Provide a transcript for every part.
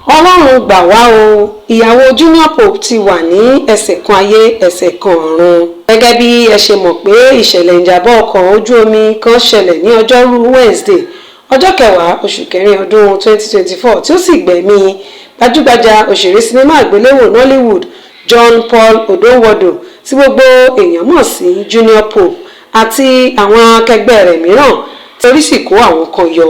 Ọlọ́run gbà wá o, ìyàwó Junior Pope ti wà ní ẹsẹ̀ kan ayé ẹsẹ̀ kan ọ̀run. Gẹ́gẹ́ bí ẹ ṣe mọ̀ pé ìṣẹ̀lẹ̀ ìjàmbá ọkọ̀ ojú omi kan ṣẹlẹ̀ ní ọjọ́rú Wednesday ọjọ́ 10 oṣù kẹrin ọdún 2024 tí ó sì gbẹ̀mí gbajúgbajà òṣèré sinimá àgbéléwò Nollywood John Paul Odowodo tí gbogbo èèyàn mọ̀ sí Junior Pope àti àwọn akẹgbẹ́ rẹ̀ mìíràn tí orí sì kó àwọn kan yọ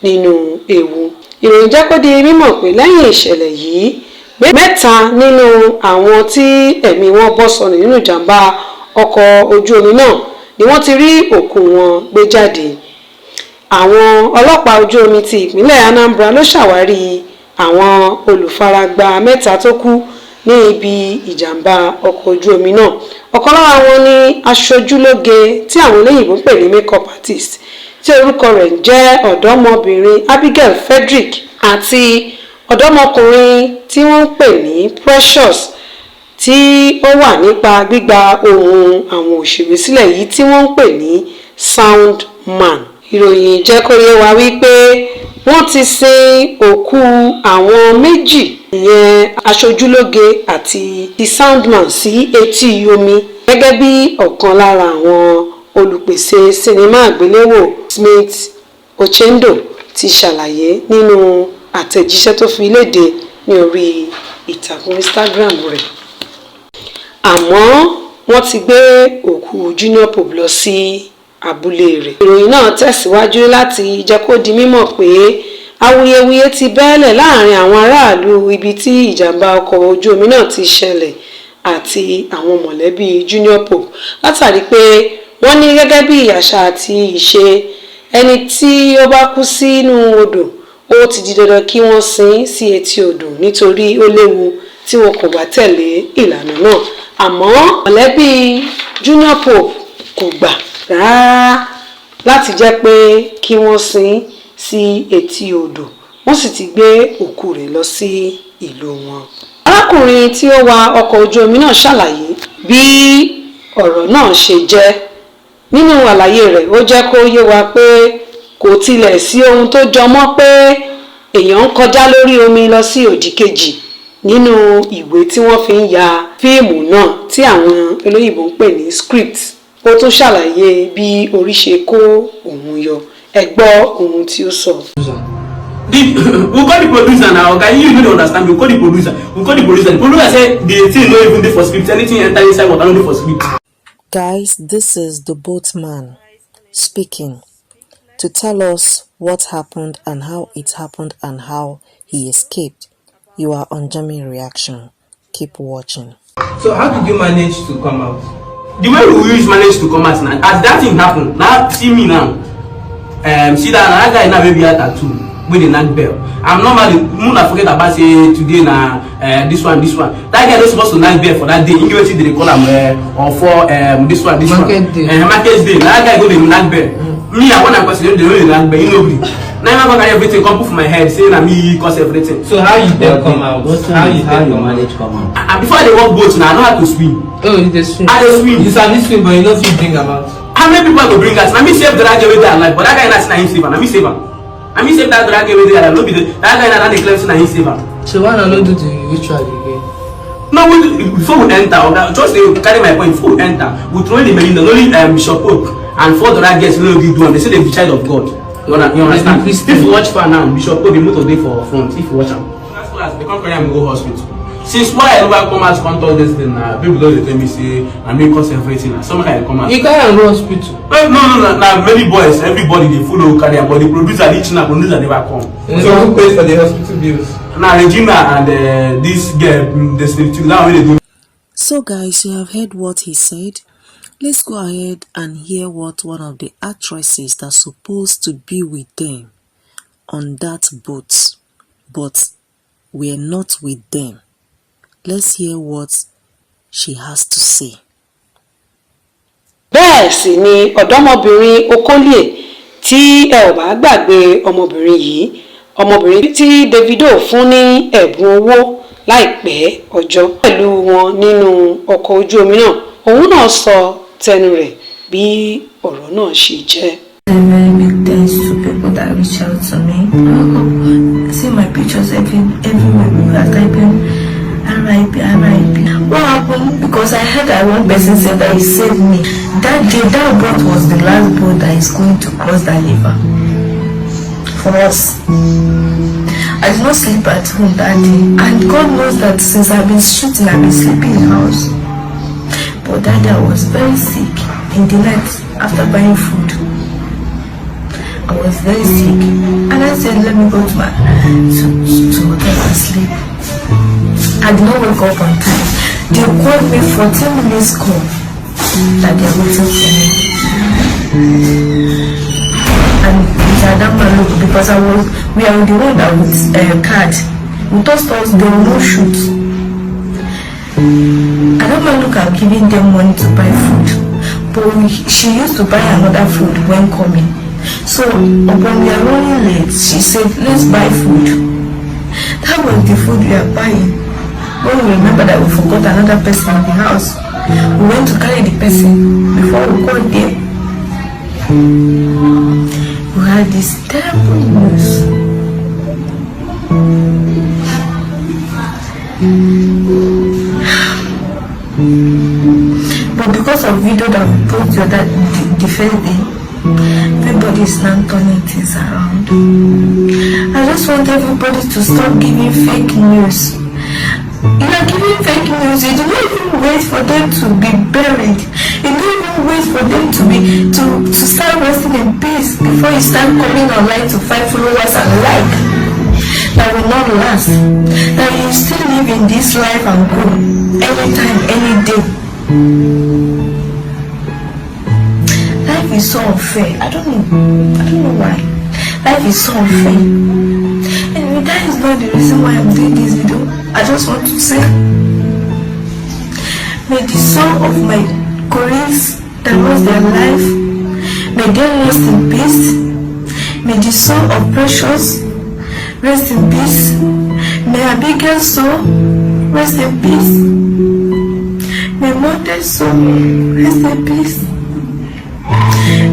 nínú ewu. Ìròyìn jẹ́ kó di mímọ̀ pé lẹ́yìn ìṣẹ̀lẹ̀ yìí mẹ́ta nínú àwọn tí ẹ̀mí wọn bọ́ sọnù nínú ìjàmbá ọkọ̀ ojú omi náà ni wọ́n ti rí òkú wọn gbé jáde. Àwọn ọlọ́pàá ojú omi ti ìpínlẹ̀ Anambra ló ṣàwárí àwọn olùfaragbá mẹ́ta tó kú ní ibi ìjàmbá ọkọ̀ ojú omi náà. Ọ̀kan lára wọn ni aṣojúlóge tí àwọn olóyìnbó ń pè ní makeup artist tí orúkọ rẹ̀ jẹ́ ọ̀dọ́mọbìnrin Abigail Frederick àti ọ̀dọ́mọkùnrin tí wọ́n ń pè ní Precious tí ó wà nípa gbígba ohùn àwọn òṣèré sílẹ̀ yìí tí wọ́n ń pè ní sound man. Ìròyìn jẹ́ kó yé wa wípé wọ́n ti sin òkú àwọn méjì ìyẹn aṣojúlóge àti soundman sí etí omi gẹ́gẹ́ bí ọ̀kan lára àwọn olùpèsè sinimá àgbéléwò Smith Ochendo ti ṣàlàyé nínú àtẹ̀jíṣẹ́ tó fi léde ní orí ìtàkùn Instagram rẹ̀. Àmọ́ wọ́n ti gbé òkú Junior Pope lọ sí abúlé rẹ̀. Ìròyìn náà tẹ̀síwájú láti jẹ́ kó di mímọ̀ pé awuyewuye ti bẹ́ẹ̀lẹ̀ láàrin àwọn aráàlú ibi tí ìjàmbá ọkọ̀ ojú omi náà ti ṣẹlẹ̀ àti àwọn mọ̀lẹ́bí Junior Pope látàrí pé wọ́n ní gẹ́gẹ́ bí àṣà àti ìṣe ẹni tí ó bá kú sínú odò ó ti di dandan kí wọ́n sin sí etí odò nítorí ó léwu tí wọn kò bá tẹ̀lé ìlànà náà. Àmọ́ mọ̀lẹ́bí Junior Pope kò gbà rárá láti jẹ́ pé kí wọ́n sin sí etí odò, wọ́n sì ti gbé òkú rẹ̀ lọ sí ìlú wọn. Arákùnrin tí ó wa ọkọ̀ ojú omi náà ṣàlàyé bí ọ̀rọ̀ náà ṣe jẹ́. Nínú àlàyé rẹ̀ ó jẹ́ kó yé wa pé kò tilẹ̀ sí ohun tó jọmọ́ pé èèyàn ń kọjá lórí omi lọ sí òdì kejì nínú ìwé tí wọ́n fi ń ya fíìmù náà tí àwọn olóyìnbó ń pè ní script. Ó tún ṣàlàyé bí orí ṣe kó òun yọ. Ẹ gbọ́ ohun tí ó sọ. We call the producer now, okay? You don't understand. We call the producer. We call the producer. The producer said the thing no even dey for script. Anything enter inside water no dey for script. Guys, this is the boatman speaking to tell us what happened and how it happened and how he escaped. You are on Jamie Reaction. Keep watching. So how did you manage to come out? The way we always manage to come out now, as that thing happened, now see me now. See that guy now maybe had tattoo with the knack bell. I'm normally not forget about say today now this one. That guy not supposed to knack bell for that day. In which they call him or for this one. Market day. Market day. That guy go the knack bell. Me I want to question the way knack bell. Nobody. Now I'm gonna everything come put for my head saying that me cause everything. So how you come out? How you manage come out? Before they walk boat now, I know how to swim. Oh, you just swim. I just swim. You sabi swim, but you know if you bring about. How many people go bring us? Now me save the guy with that life, but that guy not him save. Now me save him. I mean save that guy with that. No be that guy not the claim say him save him. So why not do the ritual again? No, before we enter, just carry my point. Before we enter, we throw in the main. Only Bishop Pope and 4 other guests no be do. They say they be child of God. You understand? If you watch for now, Bishop Pope be motor dey for front. If you watch him, that's why they come carry him go hospital. Since why I never come out come talk this thing now, people don't tell me say I mean cause everything. Some guy come out. You carry am go hospital. No. Now many boys, everybody they follow carry am, but the producer never come. So who pays for the hospital bills? Now Regina and this girl, the sleep now they do. So guys, you have heard what he said. Let's go ahead and hear what one of the actresses that's supposed to be with them on that boat, but we're not with them. Let's hear what she has to say. Bẹ́ẹ̀ sì ni ọ̀dọ́mọbìnrin Okolie tí ẹ ò bá gbàgbé ọmọbìnrin tí Davido fún ní ẹ̀bùn owó láìpẹ́ ọjọ́ pẹ̀lú wọn nínú ọkọ̀ ojú omi náà. Òun náà sọ tẹnu rẹ̀ bí ọ̀rọ̀ náà ṣe jẹ́. I very big thanks to people that reach out to me. posting my pictures everywhere. People are typing RIP, RIP. What happened? Because I heard that one person said that he saved me. That day, that boat was the last boat that is going to cross that river for us. I did not sleep at home that day, and God knows that since I've been shooting, I've been sleeping in the house. But that day I was very sick in the night after buying food. I was very sick, and I said, let me go to hotel and sleep. I did not wake up on time. They called me 14 minutes call that they are waiting for me. And because we are the one that with card. We told us they will not shoot. Look at giving them money to buy food, but she used to buy another food when coming. So when we are running late, she said, let's buy food. That was the food we are buying. When we remember that we forgot another person in the house, we went to carry the person before we got there. We had this terrible news. But because of video that we post you that the first day, everybody is now turning things around. I just want everybody to stop giving fake news. You are giving fake news. You do not even wait for them to be buried. You don't even wait for them to start resting in peace before you start coming online to find followers and like. That will not last. That you still live in this life and go anytime, any day. Life is so unfair. I don't know why. Life is so unfair. Anyway, that is not the reason why I'm doing this video. I just want to say, may the soul of my colleagues that lost their life, may they rest in peace. May the soul of Precious rest in peace. May Abigail's soul rest in peace. May Mother's soul rest in peace.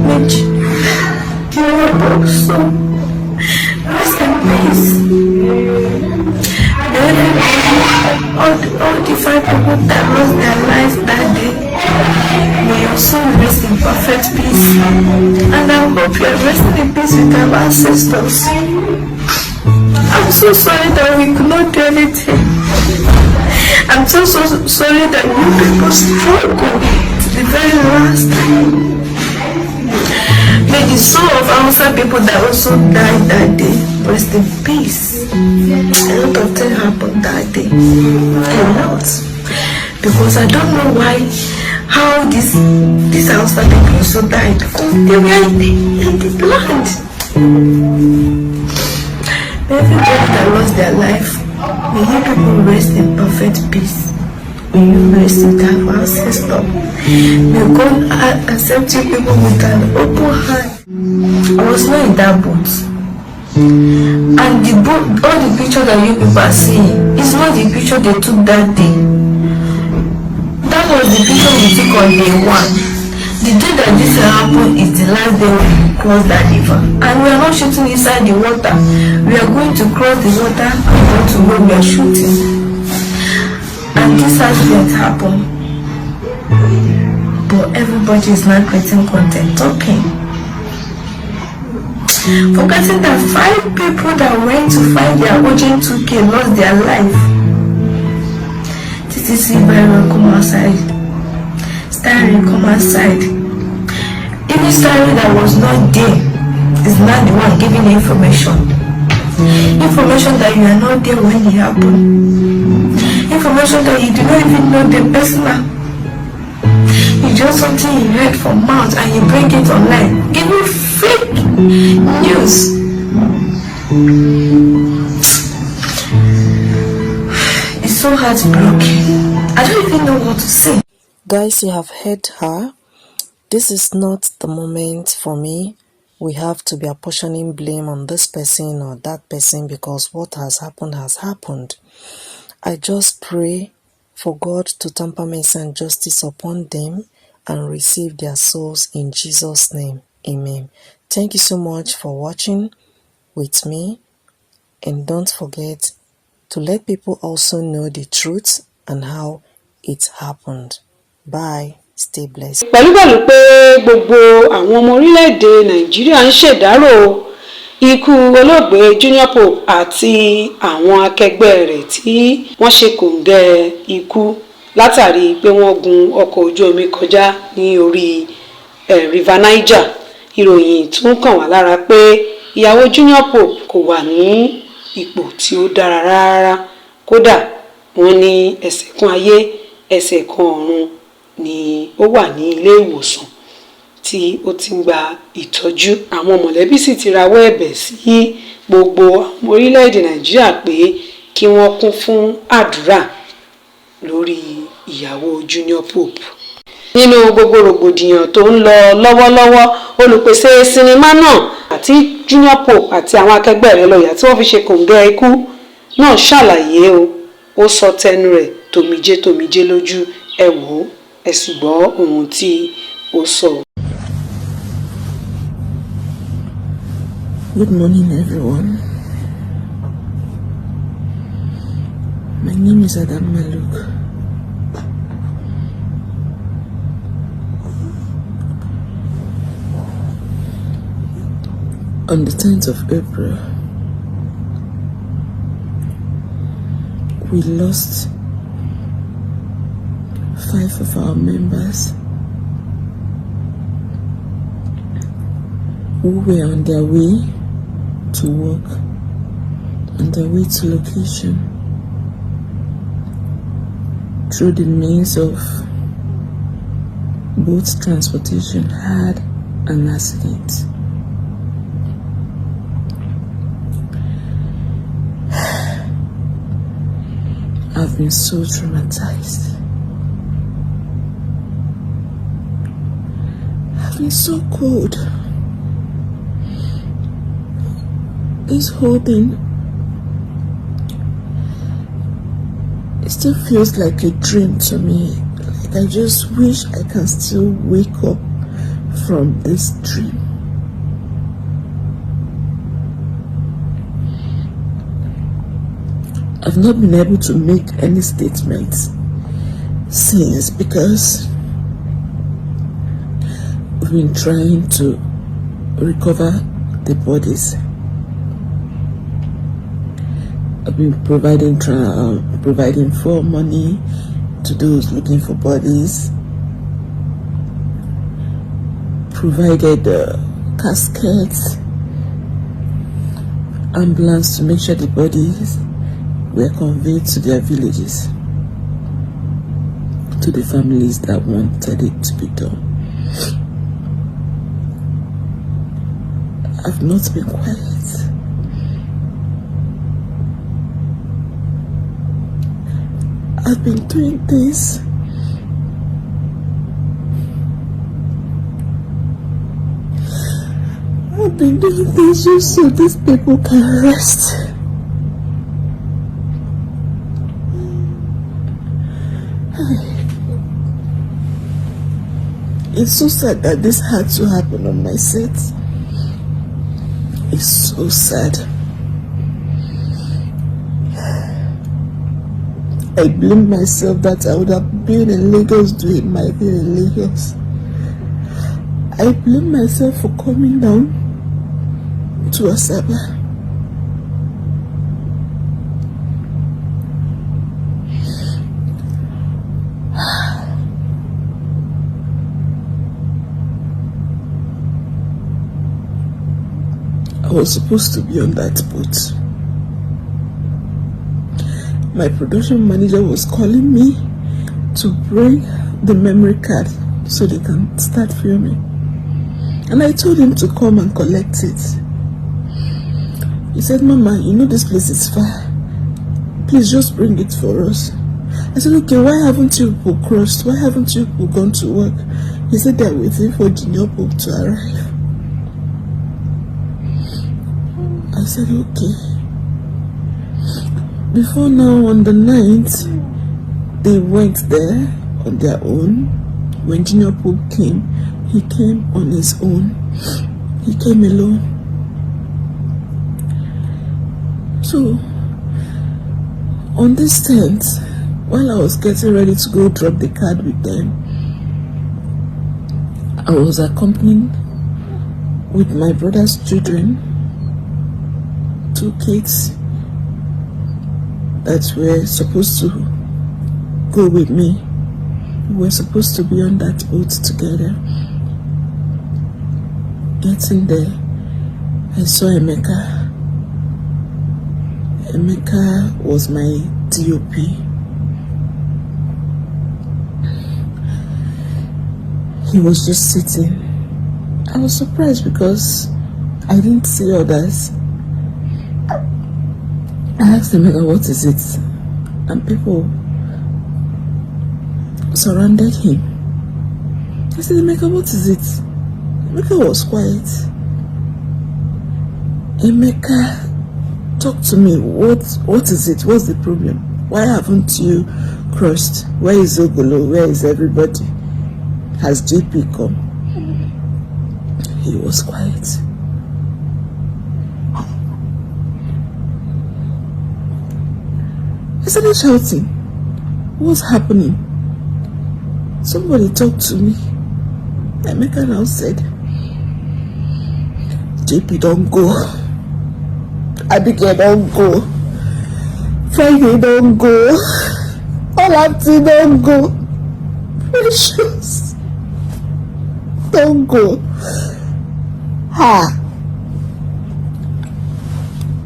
May Yajoyajo's soul rest in peace. All the 5 people that lost their lives that day, may your soul rest in perfect peace. And I hope you are resting in peace with our ancestors. I'm so sorry that we could not do anything. I'm so sorry that you people struggled to the very last time. May the soul of Hausa people that also died that day rest in peace. A lot of things happened that day. A lot. Because I don't know how this Hausa people also died. Because they were in the land. Everybody that lost their life, may you people rest in perfect peace. May you rest with our ancestors. May God accept you people with an open hand. I was not in that boat. And the boat, all the pictures that you people are seeing, is not the picture they took that day. That was the picture we took on day 1. The day that this happened is the last day we crossed that river. And we are not shooting inside the water. We are going to cross the water and go to where we are shooting. And this accident happened. But everybody is not creating content, talking. Forgetting that 5 people that went to find their urgent 2K lost their life. This is Iroyin come outside. Starring come outside. Even Starring that was not there is not the one giving the information. Information that you are not there when it happened. Information that you do not even know the person. It's just something you heard from mouth and you bring it online. Giving fake news. It's so heartbreaking. I don't even know what to say. Guys, you have heard her. This is not the moment for me. We have to be apportioning blame on this person or that person because what has happened has happened. I just pray for God to temper mercy and justice upon them and receive their souls in Jesus' name. Amen. Thank you so much for watching with me. And don't forget to let people also know the truth and how it happened. Bye. Stay blessed. pẹ̀lúpẹ̀lú pé gbogbo àwọn ọmọ orílẹ̀-èdè Nàìjíríà ń ṣèdárò ikú olóògbé Junior Pope àti àwọn akẹgbẹ́ rẹ̀ tí wọ́n ṣe kòǹgẹ́ ikú látàrí pé wọ́n gun ọkọ̀ ojú omi kọjá ní orí River Niger. Ìròyìn tún kàn wá lára pé ìyàwó Junior Pope kò wà ní ipò tí ó dára rárá, kódà wọ́n ní ẹsẹ̀ kan ayé ẹsẹ̀ kan ọ̀run ni ó wà ní ilé ìwòsàn tí ó ti ń gba ìtọ́jú. Àwọn mọ̀lẹ́bí sì ti rawọ́ ẹ̀bẹ̀ sí gbogbo ọmọ orílẹ̀-èdè Nàìjíríà pé kí wọ́n kún fún àdúrà lórí ìyàwó Junior Pope. Nínú gbogbo rògbòdìyàn tó ń lọ lọ́wọ́lọ́wọ́, olùpèsè sinimá náà àti Junior Pope àti àwọn akẹgbẹ́ rẹ̀ lọ́ọ̀yà tí wọ́n fi ṣe kòǹgẹ́ ikú náà ṣàlàyé ó sọ tẹnu rẹ̀ tòmijé lójú. Ẹ wò ó, ẹ sì gbọ́ ohun tí ó sọ. Good morning, everyone. My name is Adam Maluk. On the 10th of April, we lost 5 of our members who were on their way to work, on their way to location, through the means of boat transportation, had an accident. I've been so traumatized. I've been so cold. This whole thing, it still feels like a dream to me. Like I just wish I can still wake up from this dream. I've not been able to make any statements since, because we've been trying to recover the bodies. I've been providing for money to those looking for bodies, provided caskets, ambulance to make sure the bodies were conveyed to their villages, to the families that wanted it to be done. I've not been quiet. I've been doing this just so these people can rest. It's so sad that this had to happen on my set. It's so sad. I blame myself that I would have been in Lagos doing my thing in Lagos. I blame myself for coming down to Asaba. I was supposed to be on that boat. My production manager was calling me to bring the memory card so they can start filming. And I told him to come and collect it. He said, "Mama, you know this place is far. Please just bring it for us." I said, "Okay, why haven't you people crossed? Why haven't you people gone to work?" He said they're waiting for Junior Pope to arrive. I said, "Okay." Before now, on the 9th, they went there on their own. When Junior Pope came, he came on his own. He came alone. So, on this 10th, while I was getting ready to go drop the card with them, I was accompanied with my brother's children, 2 kids that were supposed to go with me. We were supposed to be on that boat together. Getting there, I saw Emeka. Emeka was my DOP. He was just sitting. I was surprised because I didn't see others. I asked Emeka, what is it? And people surrounded him. I said, Emeka, what is it? Emeka was quiet. Emeka, talk to me. What is it? What's the problem? Why haven't you crossed? Where is Ogolo? Where is everybody? Has JP come? He was quiet. I started shouting. What's happening? Somebody talked to me. Emeka now said, JP, don't go. Abigail, don't go. Friday, don't go. Olati, don't go. Precious, don't go.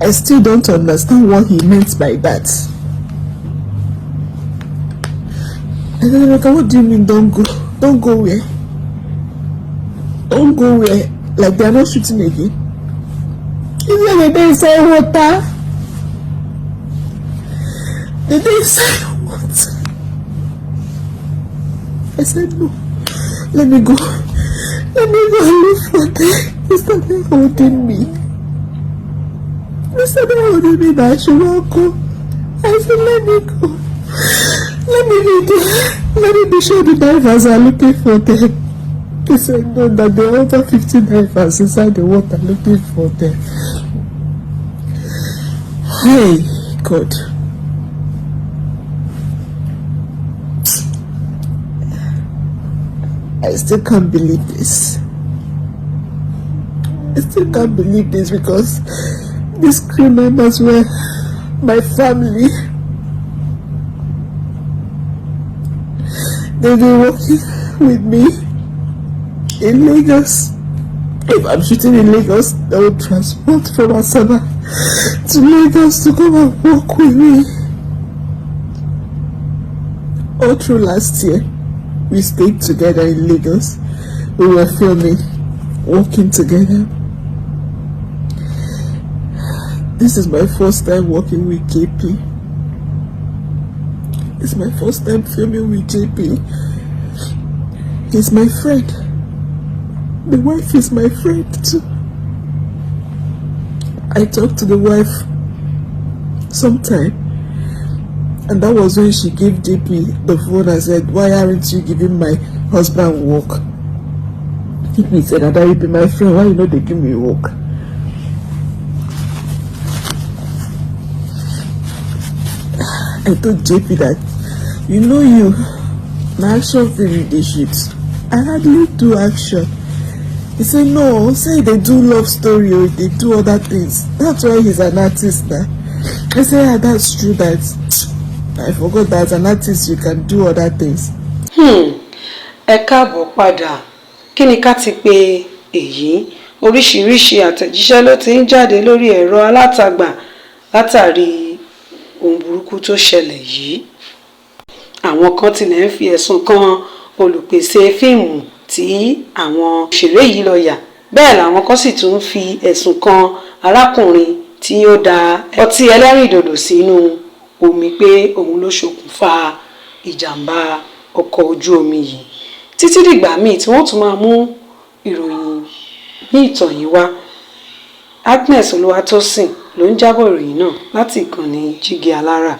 I still don't understand what he meant by that. I said, Emeka, what do you mean don't go? Don't go where? Don't go where? Like they are not shooting again? Is it they inside water? Did they inside water? I said no. Let me go. Let me go and look for them. He started holding me. He started holding me that I should not go. I said, let me go. Let me be there. Let me be sure the divers are looking for them. He said no, that there are over 50 divers inside the water looking for them. Hey, God. I still can't believe this. I still can't believe this because these crew members were my family. They've been working with me in Lagos. If I'm shooting in Lagos, they will transport from Asaba to Lagos to come and work with me. All through last year, we stayed together in Lagos. We were filming, working together. This is my first time working with JP. It's my first time filming with JP. He's my friend. The wife is my friend too. I talked to the wife sometime, and that was when she gave JP the phone and said, why aren't you giving my husband work? JP said, Ada, you be my friend, why you know they give me work? I told JP that, you know you, my action film they shoot. I hardly do action. He said, no, say they do love story or they do other things. That's why he's an artist now. I said, yeah, that's true that I forgot that as an artist you can do other things. Ẹ káàbọ̀ padà. Kí ni ká ti pè èyí? Oríṣiríṣi àtẹ̀jíṣẹ́ ló ti ń jáde lórí ẹ̀rọ alátagbà látàrí ohun burúkú tó ṣẹlẹ̀ yìí. Àwọn kan tilẹ̀ ń fi ẹ̀sùn kan olùpèsè fíìmù tí àwọn òṣèré yìí lọ yà. Bẹ́ẹ̀ làwọn kan sì tún fi ẹ̀sùn kan arákùnrin tí ó da ọtí ẹlẹ́rìndòdò sínú omi pé òun ló ṣokùnfà ìjàmbá ọkọ̀ ojú omi yìí. Títí dìgbà míì tí wọ́n tún máa mú ìròyìn ní ìtàn yìí wá. Agnes Olúwatósìn ló ń jábọ̀ ìròyìn náà láti ìkànnì Jígí Alára.